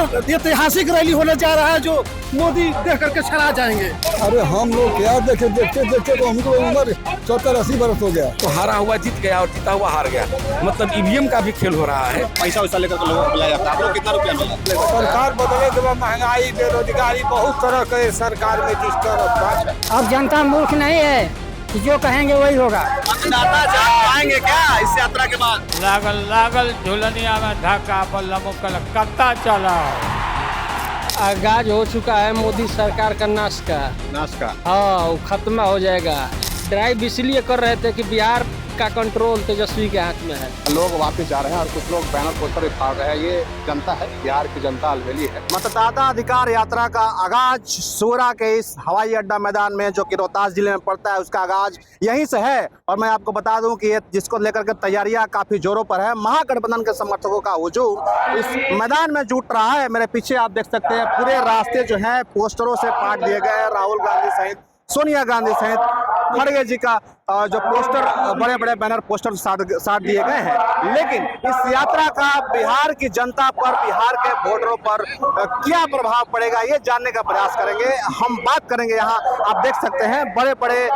ये ऐतिहासिक रैली होने जा रहा है जो मोदी देख करके छड़ा जाएंगे। अरे हम लोग क्या देखे, देखते देखते तो हमको उम्र 70-80 बरस हो गया। तो हारा हुआ जीत गया और जीता हुआ हार गया, मतलब ईवीएम का भी खेल हो रहा है। पैसा वैसा लेकर के लोगों को बुलाया जाता है। आप लोग कितना रुपया मिला? सरकार बदले के बाद महंगाई, बेरोजगारी, बहुत तरह के सरकार में जिस तरह। अब जनता मूर्ख नहीं है, जो कहेंगे वही होगा। मतदाता जान पाएंगे क्या इस यात्रा के बाद? लागल झुलनिया में धक्का पर कत्ता चला। आगाज हो चुका है मोदी सरकार का नाश का। हाँ, वो खत्म हो जाएगा। ड्राइव इसलिए कर रहे थे कि बिहार का कंट्रोल तेजस्वी के हाथ में है। लोग वापस जा रहे हैं और कुछ लोग बैनर पोस्टर फाड़ रहे हैं। ये जनता है, बिहार की जनता अलबेली है। मतदाता अधिकार यात्रा का आगाज सूरा के इस हवाई अड्डा मैदान में, जो कि रोहतास जिले में पड़ता है, उसका आगाज यहीं से है। और मैं आपको बता दूं कि ये जिसको लेकर के तैयारियां काफी जोरों पर है। महागठबंधन के समर्थकों का हुजूम इस मैदान में जुट रहा है। मेरे पीछे आप देख सकते हैं पूरे रास्ते जो है पोस्टरों से पाट दिए गए हैं। राहुल गांधी सहित, सोनिया गांधी सहित खड़गे जी का जो पोस्टर, बड़े बड़े बैनर पोस्टर साट दिए गए हैं। लेकिन इस यात्रा का बिहार की जनता पर, बिहार के वोटरों पर क्या प्रभाव पड़ेगा, ये जानने का प्रयास करेंगे। हम बात करेंगे, यहाँ आप देख सकते हैं बड़े बड़े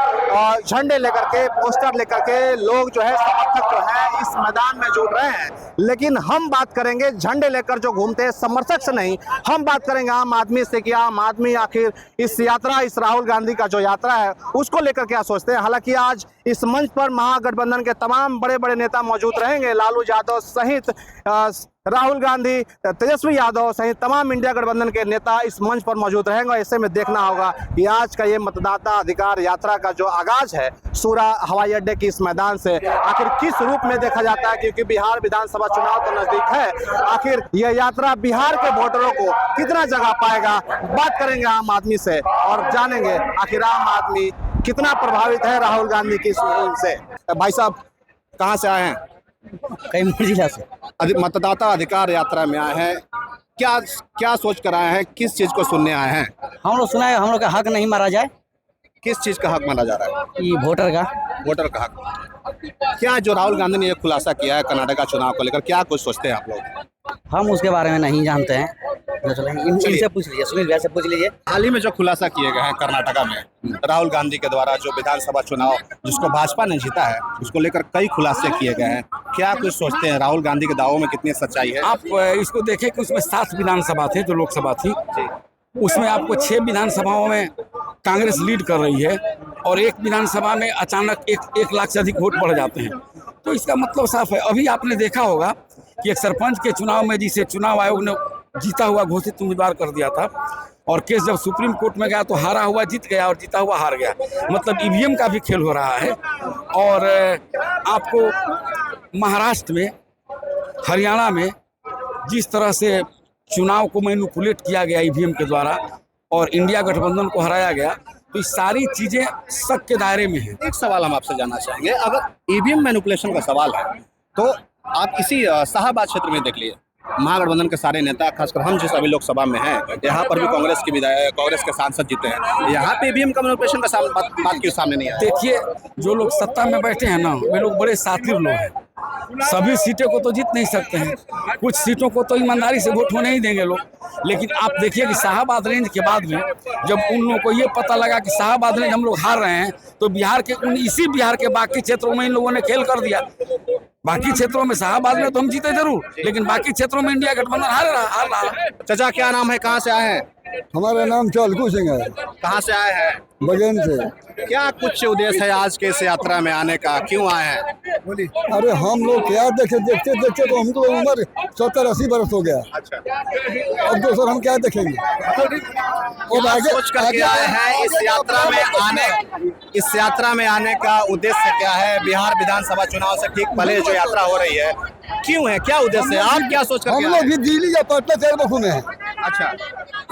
झंडे लेकर के, पोस्टर लेकर के लोग जो है, समर्थक जो है इस मैदान में जुड़ रहे हैं। लेकिन हम बात करेंगे झंडे लेकर जो घूमते हैं समर्थक से नहीं, हम बात करेंगे आम आदमी से कि आम आदमी आखिर इस यात्रा, इस राहुल गांधी का जो यात्रा है उसको लेकर क्या सोचते हैं। हालांकि आज इस मंच पर महागठबंधन के तमाम बड़े बड़े नेता मौजूद रहेंगे। लालू यादव सहित राहुल गांधी, तेजस्वी यादव सहित तमाम इंडिया गठबंधन के नेता इस मंच पर मौजूद रहेंगे। ऐसे में देखना होगा कि आज का ये मतदाता अधिकार यात्रा का जो आगाज है सूरा हवाई अड्डे की इस मैदान से, आखिर किस रूप में देखा जाता है, क्योंकि बिहार विधानसभा चुनाव तो नजदीक है। आखिर यह यात्रा बिहार के वोटरों को कितना जगह पाएगा, बात करेंगे आम आदमी से और जानेंगे आखिर आम आदमी कितना प्रभावित है राहुल गांधी की इस मुहिम से। भाई साहब कहाँ से आए हैं? कैमूर जिला से। मतदाता अधिकार यात्रा में आए हैं, क्या सोच कर आए हैं, किस चीज को सुनने आए हैं? हम लोग सुना है हम लोग का हक नहीं मारा जाए। किस चीज का हक माना जा रहा है? ये वोटर का हक। क्या जो राहुल गांधी ने ये खुलासा किया है कर्नाटक चुनाव को लेकर, क्या कुछ सोचते हैं आप लोग? हम उसके बारे में नहीं जानते हैं, इनसे पूछ लीजिए, सुनील भैया से पूछ लीजिए। हाल ही में जो खुलासा किए गए हैं कर्नाटका में राहुल गांधी के द्वारा, जो विधानसभा चुनाव जिसको भाजपा ने जीता है, उसको लेकर कई खुलासे किए गए हैं, क्या कुछ सोचते हैं? राहुल गांधी के दावों में कितनी सच्चाई है? आप इसको देखें कि उसमें 7 विधानसभा थे जो लोकसभा थी, उसमें आपको 6 विधानसभाओं में कांग्रेस लीड कर रही है और एक विधानसभा में अचानक 1 लाख से अधिक वोट बढ़ जाते हैं। तो इसका मतलब साफ है। अभी आपने देखा होगा कि एक सरपंच के चुनाव में जिसे चुनाव आयोग ने जीता हुआ घोषित उम्मीदवार कर दिया था और केस जब सुप्रीम कोर्ट में गया तो हारा हुआ जीत गया और जीता हुआ हार गया, मतलब ईवीएम का भी खेल हो रहा है। और आपको महाराष्ट्र में, हरियाणा में जिस तरह से चुनाव को मैनिपुलेट किया गया ईवीएम के द्वारा और इंडिया गठबंधन को हराया गया, तो ये सारी चीजें शक के दायरे में हैं। एक सवाल हम आपसे जानना चाहेंगे, अगर ईवीएम मैनिपुलेशन का सवाल है तो आप इसी शाहबाद क्षेत्र में देख लिए, महागठबंधन के सारे नेता, खासकर हम जिस अभी लोकसभा में हैं, यहाँ पर भी कांग्रेस के विधायक, कांग्रेस के सांसद जीते हैं, यहाँ पे ईवीएम का मैनिपुलेशन का बात क्यों सामने नहीं आया? देखिए, जो लोग सत्ता में बैठे हैं ना, वे लोग बड़े शातिर लोग हैं। सभी सीटों को तो जीत नहीं सकते हैं, कुछ सीटों को तो ईमानदारी से वोट होने ही देंगे लोग। लेकिन आप देखिए कि शाहबाद रेंज के बाद में जब उन लोगों को ये पता लगा कि शाहबाद रेंज हम लोग हार रहे हैं, तो बिहार के बाकी क्षेत्रों में इन लोगों ने खेल कर दिया। बाकी क्षेत्रों में शाहबाद में तो हम जीते जरूर, लेकिन बाकी क्षेत्रों में इंडिया गठबंधन हार रहा। चाचा क्या नाम है, कहाँ से आए हैं? हमारा नाम चालकू सिंह है। कहाँ से आए हैं? बगन से। क्या कुछ उद्देश्य है आज के इस यात्रा में आने का, क्यों आए हैं? अरे हम लोग क्या देखे, देखते देखते तो हमको उम्र 70-80 बरस हो गया। अच्छा, अब दोस्तों हम क्या देखेंगे? और आगे सोच करके आए हैं इस यात्रा में आने का उद्देश्य क्या है? बिहार विधानसभा चुनाव से ठीक पहले जो यात्रा हो रही है, क्यों है, क्या उद्देश्य है? आप क्या सोच कर? हम लोग भी दिल्ली या पटना शहर में घूमे हैं। अच्छा,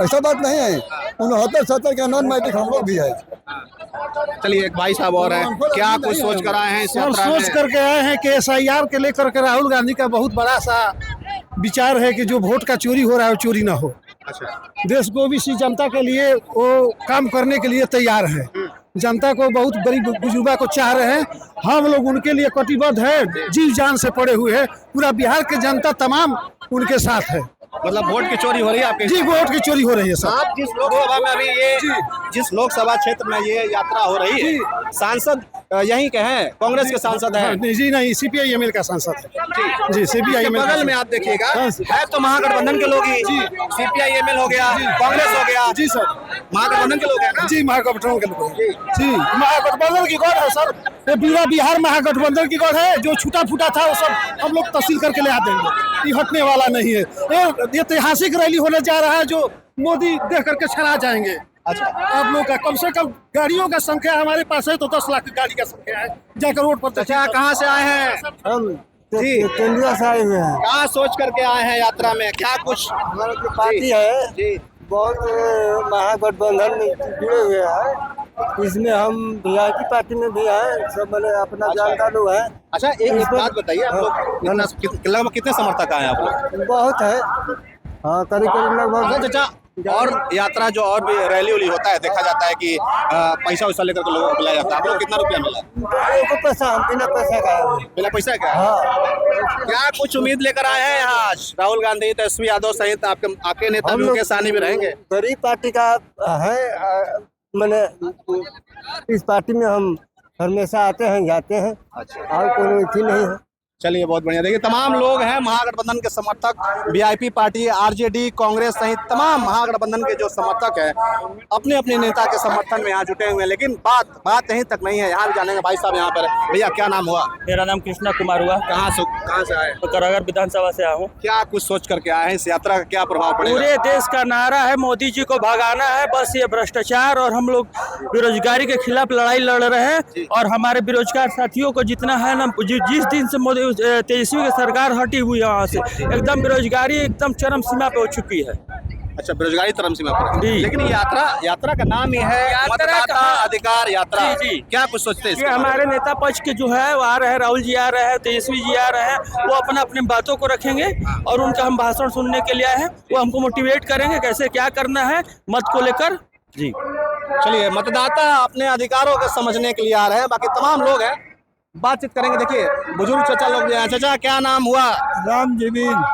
ऐसा बात नहीं है, 69-70 का नॉन मैट्रिक हम लोग भी है। चलिए एक भाई साहब और हैं, क्या कुछ सोच कर आए हैं इस यात्रा में? सोच करके आए हैं कि SIR के लेकर के राहुल गांधी का बहुत बड़ा सा विचार है कि जो वोट का चोरी हो रहा है वो चोरी ना हो। अच्छा, देश को भी जनता के लिए वो काम करने के लिए तैयार है। जनता को बहुत बड़ी बुजुर्गा को चाह रहे हैं, हम लोग उनके लिए कटिबद्ध है, जीव जान से पड़े हुए हैं। पूरा बिहार के जनता तमाम उनके साथ है। मतलब वोट की चोरी हो रही है आपके? जी वोट की चोरी हो रही है सर। आप जिस लोकसभा में अभी ये जिस लोकसभा क्षेत्र में ये यात्रा हो रही है, सांसद यहीं के हैं, कांग्रेस के सांसद हैं? जी नहीं, CPI-ML का सांसद है जी, CPI-ML बगल में आप देखिएगा है तो महागठबंधन के लोग ही। CPI-ML हो गया, कांग्रेस हो गया। जी सर, महागठबंधन के लोग हैं ना? जी महागठबंधन के लोग हैं। जी महागठबंधन की गौर है सर, ये पूरा बिहार महागठबंधन की गौर है। जो छूटा फूटा था वो सब हम लोग तहसील करके ले आते हैं, ये हटने वाला नहीं है। ये ऐतिहासिक रैली होने जा रहा है जो मोदी देख करके छड़ा जाएंगे। अच्छा, आप लोग का कम से कम गाड़ियों का संख्या हमारे पास है तो 10 लाख की गाड़ी का संख्या है। जाकर रोड पर चाचा कहाँ से आए हैं? हम जी केंद्रीय से आए हुए हैं। कहाँ सोच करके आए हैं यात्रा में? क्या कुछ हमारा जो पार्टी है जी बहुत महागठबंधन में जुड़े हुए हैं। इसमें हम VIP पार्टी में भी हैं, सब मैंने अपना जानकार लोग हैं। अच्छा, एक बात बताइए, आप लोग लगभग कितने समर्थक आए आप लोग? बहुत है, हाँ करीब करीब लगभग। चाचा और यात्रा जो और भी रैली उली होता है, देखा जाता है कि पैसा वैसा लेकर के लोगों को बुलाया जाता है। आप लोग कितना रुपया मिला? एक पैसा, हम बिना पैसा का आए हैं। बिना पैसा का? हाँ, क्या कुछ उम्मीद लेकर आए हैं यहाँ आज? राहुल गांधी, तेजस्वी यादव सहित आपके नेता भी उनके सानी भी रहेंगे? गरीब पार्टी का है, मैंने इस पार्टी में हम हमेशा आते हैं जाते हैं। अच्छा, और कोई इतनी नहीं है। चलिए बहुत बढ़िया। देखिए तमाम लोग हैं महागठबंधन के समर्थक, VIP पार्टी, RJD, कांग्रेस सहित तमाम महागठबंधन के जो समर्थक हैं अपने अपने नेता के समर्थन में यहाँ जुटे हुए हैं। लेकिन बात यहीं तक नहीं है, यहाँ भी जानेंगे। भाई साहब यहाँ पर, भैया क्या नाम हुआ? मेरा नाम कृष्णा कुमार हुआ। कहाँ से आए? तो करागर विधानसभा से आया हूँ। क्या कुछ सोच करके आए हैं? इस यात्रा का क्या प्रभाव पड़ेगा? पूरे देश का नारा है मोदी जी को भगाना है, बस ये भ्रष्टाचार और हम लोग बेरोजगारी के खिलाफ लड़ाई लड़ रहे हैं। और हमारे बेरोजगार साथियों को जितना है ना, जिस दिन से मोदी तेजस्वी की सरकार हटी हुई है वहाँ से एकदम बेरोजगारी एकदम चरम सीमा पे हो चुकी है। अच्छा, बेरोजगारी चरम सीमा पर। जी। लेकिन यात्रा का नाम ही है मतदाता अधिकार यात्रा। जी। क्या कुछ सोचते हैं ये हमारे नेता पक्ष के जो है वो आ रहे हैं, राहुल जी आ रहे हैं, तेजस्वी जी आ रहे हैं, वो अपनी बातों को रखेंगे और उनका हम भाषण सुनने के लिए आए हैं। वो हमको मोटिवेट करेंगे कैसे क्या करना है मत को लेकर। जी चलिए, मतदाता अपने अधिकारों को समझने के लिए आ रहे हैं, बाकी तमाम लोग हैं, बातचीत करेंगे। देखिए बुजुर्ग चाचा लोग भी हैं। चाचा क्या नाम हुआ? राम जीवीन।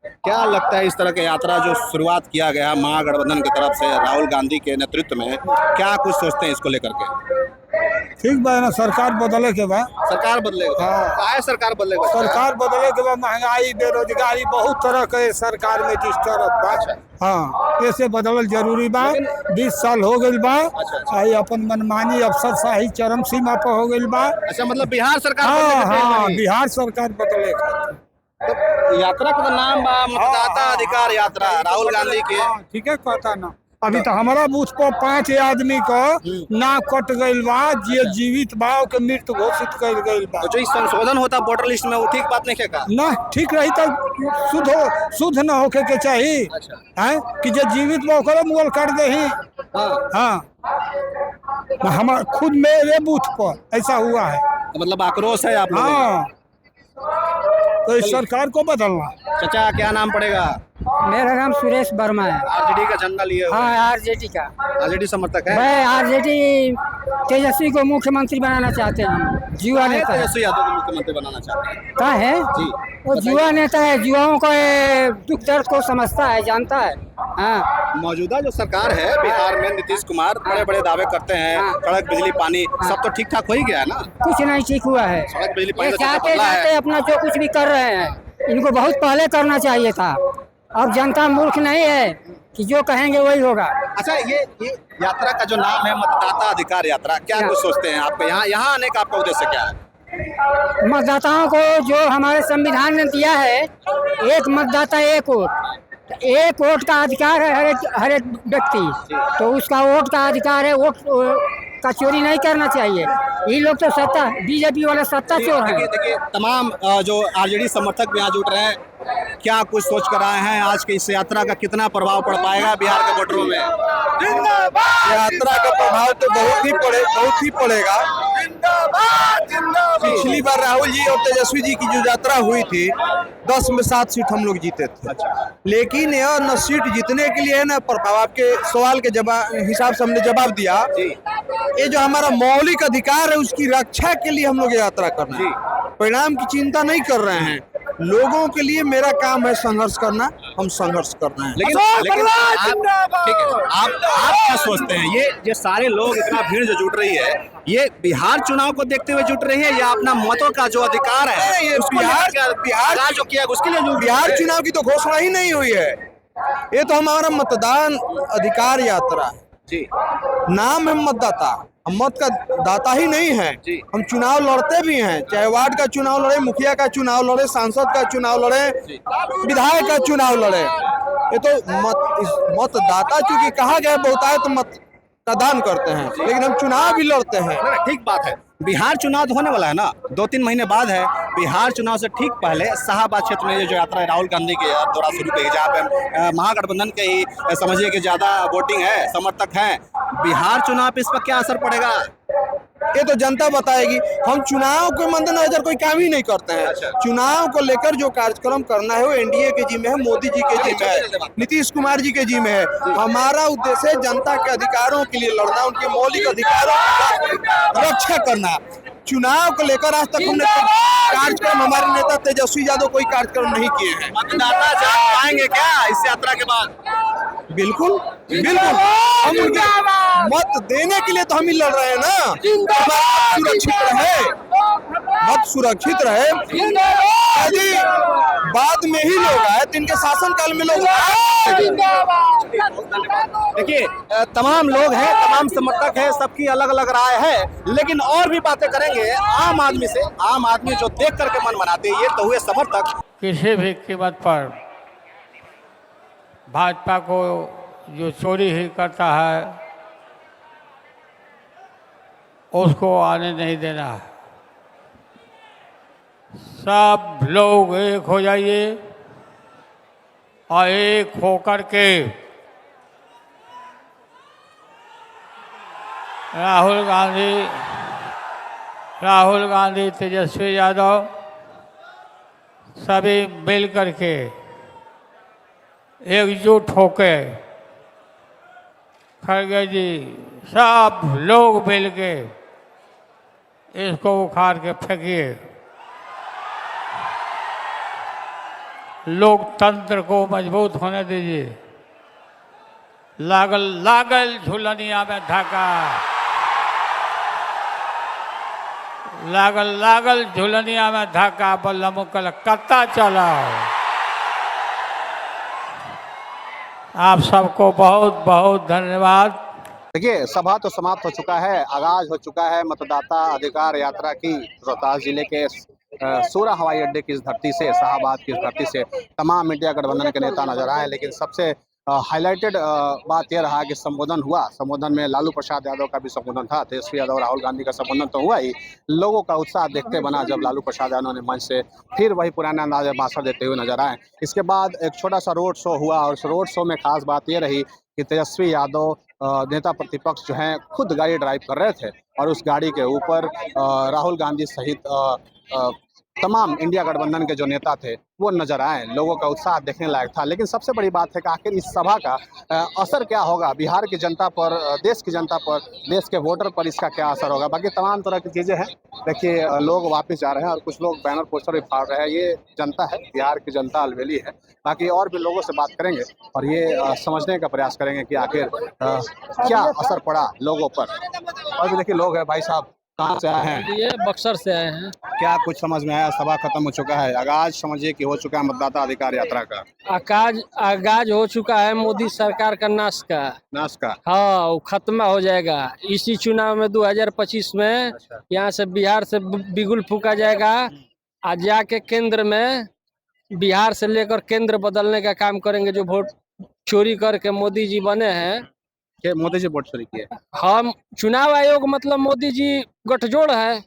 क्या लगता है इस तरह की यात्रा जो शुरुआत किया गया महागठबंधन की तरफ से राहुल गांधी के नेतृत्व में, क्या कुछ सोचते हैं इसको लेकर के? ठीक बा ना, सरकार बदले के बाद। सरकार बदलेगा? काहे सरकार बदलेगा? सरकार बदले के बाद महंगाई, बेरोजगारी, बहुत तरह के सरकार में डिस्टर्ब बा। हाँ, ऐसे बदलल जरूरी बा। 20 साल हो गई बा, आई अपन मनमानी अफसरशाही चरम सीमा पर हो गई बा। अच्छा, मतलब बिहार सरकार हाँ बदले के हाँ, लिए? बिहार सरकार बदले। तो यात्रा का तो नाम बा मतदाता अधिकार यात्रा, राहुल गांधी के। ठीक है, कहता ना। अभी तो हमारा बूथ पर 5 आदमी का नाक कट गईल बा, जे जीवित बा के मृत्यु घोषित कर गईल बा। तो जो इस संशोधन होता वोटर लिस्ट में, वो ठीक बात नहीं है? ना ठीक रही तो शुद्ध न होके के चाहिए। हैं कि जो जीवित बा ओकरे मुगल काट दही। हाँ, हमारा खुद मेरे बूथ पर ऐसा हुआ है। मतलब आक्रोश है आप लोगों में। हाँ, तो इस सरकार को बदलना। चाचा क्या नाम पड़ेगा? मेरा नाम सुरेश वर्मा है। RJD का झंडा लिए हुए? हाँ, RJD का। RJD समर्थक है? मैं RJD तेजस्वी को मुख्यमंत्री बनाना चाहते हैं। युवा नेता है। तेजस्वी यादव को मुख्यमंत्री बनाना चाहते हैं? कहाँ है जी, वो युवा नेता है, युवाओं को दुख दर्द को समझता है, जानता है। हाँ, मौजूदा जो सरकार है बिहार में, नीतीश कुमार बड़े बड़े दावे करते हैं, सड़क बिजली पानी सब तो ठीक ठाक हो ही गया है ना? कुछ नहीं ठीक हुआ है। सड़क बिजली पानी ये तो चलता चाहते पतला है। जाते अपना जो कुछ भी कर रहे हैं, इनको बहुत पहले करना चाहिए था। अब जनता मूर्ख नहीं है कि जो कहेंगे वही होगा। अच्छा, ये यात्रा का जो नाम है मतदाता अधिकार यात्रा, क्या कुछ सोचते हैं? आपको यहाँ आने का आपका उद्देश्य क्या है? मतदाताओं को जो हमारे संविधान ने दिया है, एक मतदाता एक वोट, एक वोट का अधिकार है हर एक व्यक्ति, तो उसका वोट का अधिकार है, वोट का चोरी नहीं करना चाहिए। ये लोग तो सत्ता, बीजेपी वाले सत्ता चोर हैं। देखिए तमाम जो RJD समर्थक भी यहाँ जुट रहे हैं, क्या कुछ सोच कर आए हैं? आज की इस यात्रा का कितना प्रभाव पड़ पाएगा बिहार के वोटरों में? यात्रा का प्रभाव तो बहुत ही पड़ेगा। पिछली बार राहुल जी और तेजस्वी जी की जो यात्रा हुई थी, 10 में 7 सीट हम लोग जीते थे। लेकिन यह न सीट जीतने के लिए है न प्रभाव। आपके सवाल के हिसाब से हमने जवाब दिया। ये जो हमारा मौलिक अधिकार है उसकी रक्षा के लिए हम लोग यात्रा कर रहे हैं, परिणाम की चिंता नहीं कर रहे हैं। लोगों के लिए मेरा काम है संघर्ष करना, हम संघर्ष कर रहे हैं। लेकिन ठीक है, आप क्या सोचते हैं, ये सारे लोग इतना भीड़ जो जुट रही है, ये बिहार चुनाव को देखते हुए जुट रही है या अपना मतों का जो अधिकार है ये उसको बिहार जो किया उसके लिए जुट रही बिहार है? चुनाव की तो घोषणा ही नहीं हुई है। ये तो हमारा मतदान अधिकार यात्रा है जी नाम है मतदाता, हम मत का दाता ही नहीं है। जी। हम चुनाव लड़ते भी हैं, चाहे वार्ड का चुनाव लड़े, मुखिया का चुनाव लड़े, सांसद का चुनाव लड़े, विधायक का चुनाव लड़े। ये तो मतदाता चूंकि कहा गया बहुतायत मत का दान करते हैं, लेकिन हम चुनाव भी लड़ते हैं। ठीक बात है। बिहार चुनाव तो होने वाला है ना, 2-3 महीने बाद है। बिहार चुनाव से ठीक पहले शाहबाद क्षेत्र में ये जो यात्रा है राहुल गांधी के दौरा शुरू की, जहाँ पे महागठबंधन के ही समझिए कि ज्यादा वोटिंग है, समर्थक हैं। बिहार चुनाव पे इस पर क्या असर पड़ेगा? ये तो जनता बताएगी। हम चुनाव के मद्देनजर कोई काम ही नहीं करते हैं। चुनाव को लेकर जो कार्यक्रम करना है वो एनडीए के जिम्मे है, मोदी जी के जिम्मे है, नीतीश कुमार जी के जिम्मे है। हमारा उद्देश्य है जनता के अधिकारों के लिए लड़ना, उनके मौलिक अधिकारों की रक्षा करना। चुनाव को लेकर आज तक हमने कार्यक्रम, हमारे नेता तेजस्वी यादव कोई कार्यक्रम नहीं किए हैं। मतदाता जान पाएंगे क्या इस यात्रा के बाद? बिल्कुल बिल्कुल, हम उनके मत देने के लिए तो हम ही लड़ रहे हैं ना। मत सुरक्षित रहे, मत सुरक्षित रहे। यदि बाद में ही लोग आए तो इनके शासनकाल में लोग देखिए, तमाम लोग हैं, तमाम समर्थक हैं, सबकी अलग अलग राय है, लेकिन और भी बातें करेंगे आम आदमी से। आम आदमी जो देख करके मन बनाते हैं, ये तो हुए समर्थक। किसी भी कीमत पर भाजपा को जो चोरी ही करता है उसको आने नहीं देना है। सब लोग एक हो जाइए और एक होकर के राहुल गांधी, तेजस्वी यादव सभी मिल करके एकजुट होके, खड़गे जी सब लोग मिल के इसको उखाड़ के फेंकिए। लोकतंत्र को मजबूत होने दीजिए। लागल लागल झुलनिया में धाका, लागल लागल झुलनिया में धाका, बल्लम कलकत्ता चला। आप सबको बहुत बहुत धन्यवाद। देखिए, सभा तो समाप्त हो चुका है, आगाज हो चुका है मतदाता अधिकार यात्रा की। रोहतास जिले के सूरा हवाई अड्डे की इस धरती से, शाहबाद की इस धरती से तमाम इंडिया गठबंधन के नेता नजर आए, लेकिन सबसे हाईलाइटेड बात यह रहा कि संबोधन हुआ। संबोधन में लालू प्रसाद यादव का भी संबोधन था, तेजस्वी यादव, राहुल गांधी का संबोधन तो हुआ ही। लोगों का उत्साह देखते बना जब लालू प्रसाद यादव ने मंच से फिर वही पुराने अंदाज में भाषण देते हुए नजर आए। इसके बाद एक छोटा सा रोड शो हुआ और उस रोड शो में खास बात यह रही कि तेजस्वी यादव नेता प्रतिपक्ष जो हैं खुद गाड़ी ड्राइव कर रहे थे और उस गाड़ी के ऊपर राहुल गांधी सहित तमाम इंडिया गठबंधन के जो नेता थे वो नजर आए। लोगों का उत्साह देखने लायक था, लेकिन सबसे बड़ी बात है कि आखिर इस सभा का असर क्या होगा बिहार की जनता पर, देश की जनता पर, देश के वोटर पर इसका क्या असर होगा। बाकी तमाम तरह की चीज़ें हैं। देखिए, लोग वापस जा रहे हैं और कुछ लोग बैनर पोस्टर भी फाड़ रहे हैं। ये जनता है, बिहार की जनता अलबेली है। बाकी और भी लोगों से बात करेंगे और ये समझने का प्रयास करेंगे कि आखिर क्या असर पड़ा लोगों पर। और भी देखिए लोग हैं। भाई साहब, कहाँ से आए हैं? ये बक्सर से आए हैं। क्या कुछ समझ में आया? सभा खत्म हो चुका है, आगाज समझिए कि हो चुका है मतदाता अधिकार यात्रा का। आगाज हो चुका है मोदी सरकार का नाश का। हाँ, वो खत्म हो जाएगा इसी चुनाव में। 2025 में यहाँ से बिहार से बिगुल फूका जाएगा। आज जाके केंद्र में बिहार से लेकर केंद्र बदलने का काम करेंगे। जो वोट चोरी करके मोदी जी बने हैं, मोदी जी वोट चोरी किए। हम चुनाव आयोग मतलब मोदी जी गठजोड़ है।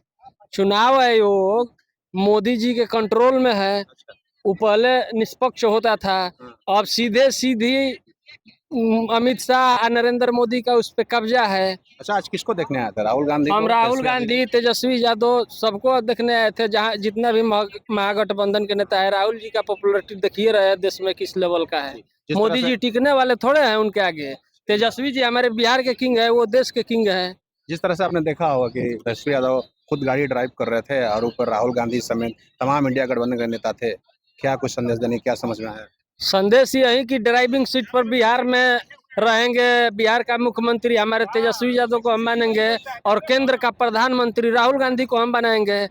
चुनाव आयोग मोदी जी के कंट्रोल में है। वो पहले निष्पक्ष होता था, अब सीधी अमित शाह और नरेंद्र मोदी का उस पर कब्जा है। अच्छा, आज किसको देखने आया था? राहुल गांधी? हम राहुल गांधी, तेजस्वी यादव सबको देखने आए थे। जहाँ जितना भी महागठबंधन के नेता है, राहुल जी का पॉपुलरिटी देखिए रहे देश में किस लेवल का है। मोदी जी टिकने वाले थोड़े हैं उनके आगे। तेजस्वी जी हमारे बिहार के किंग है, वो देश के किंग है। जिस तरह से आपने देखा होगा कि तेजस्वी यादव खुद गाड़ी ड्राइव कर रहे थे और ऊपर राहुल गांधी समेत तमाम इंडिया गठबंधन के नेता थे, क्या कुछ संदेश देने क्या समझ में आया? संदेश यही कि ड्राइविंग सीट पर बिहार में रहेंगे, बिहार का मुख्यमंत्री हमारे तेजस्वी यादव को हम मानेंगे और केंद्र का प्रधानमंत्री राहुल गांधी को हम बनाएंगे।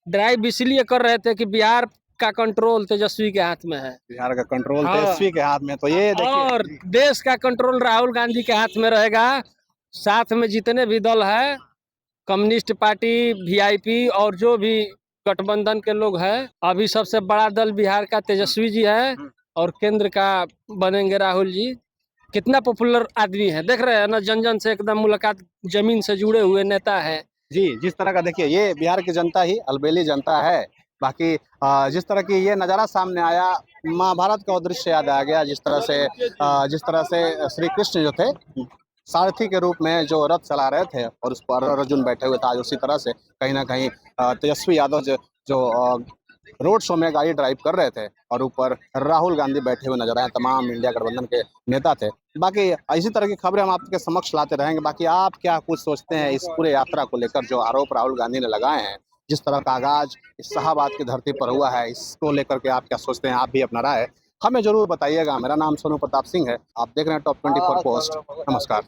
ड्राइव इसलिए कर रहे थे कि बिहार का कंट्रोल तेजस्वी के हाथ में है। बिहार का कंट्रोल हाँ। तेजस्वी के हाथ में, तो ये और देखिए देश का कंट्रोल राहुल गांधी के हाथ में रहेगा। साथ में जितने भी दल है, कम्युनिस्ट पार्टी, वीआईपी और जो भी गठबंधन के लोग हैं, अभी सबसे बड़ा दल बिहार का तेजस्वी जी है और केंद्र का बनेंगे राहुल जी। कितना पॉपुलर आदमी है, देख रहे हैं ना, जन जन से एकदम मुलाकात, जमीन से जुड़े हुए नेता है जी। जिस तरह का देखिए, ये बिहार की जनता ही अलबेली जनता है। बाकी जिस तरह की ये नज़ारा सामने आया, महाभारत का दृश्य याद आ गया। जिस तरह से श्री कृष्ण जो थे, सारथी के रूप में जो रथ चला रहे थे और उस पर अर्जुन बैठे हुए थे, आज उसी तरह से कहीं ना कहीं तेजस्वी यादव जो रोड शो में गाड़ी ड्राइव कर रहे थे और ऊपर राहुल गांधी बैठे हुए नजर आए। तमाम इंडिया गठबंधन के नेता थे। बाकी इसी तरह की खबरें हम आपके समक्ष लाते रहेंगे। बाकी आप क्या कुछ सोचते हैं इस पूरे यात्रा को लेकर, जो आरोप राहुल गांधी ने लगाए हैं, जिस तरह का आगाज इस शाहबाद की धरती पर हुआ है, इसको लेकर के आप क्या सोचते हैं? आप भी अपना राय हमें जरूर बताइएगा। मेरा नाम सोनू प्रताप सिंह है, आप देख रहे हैं टॉप 24 पोस्ट। नमस्कार।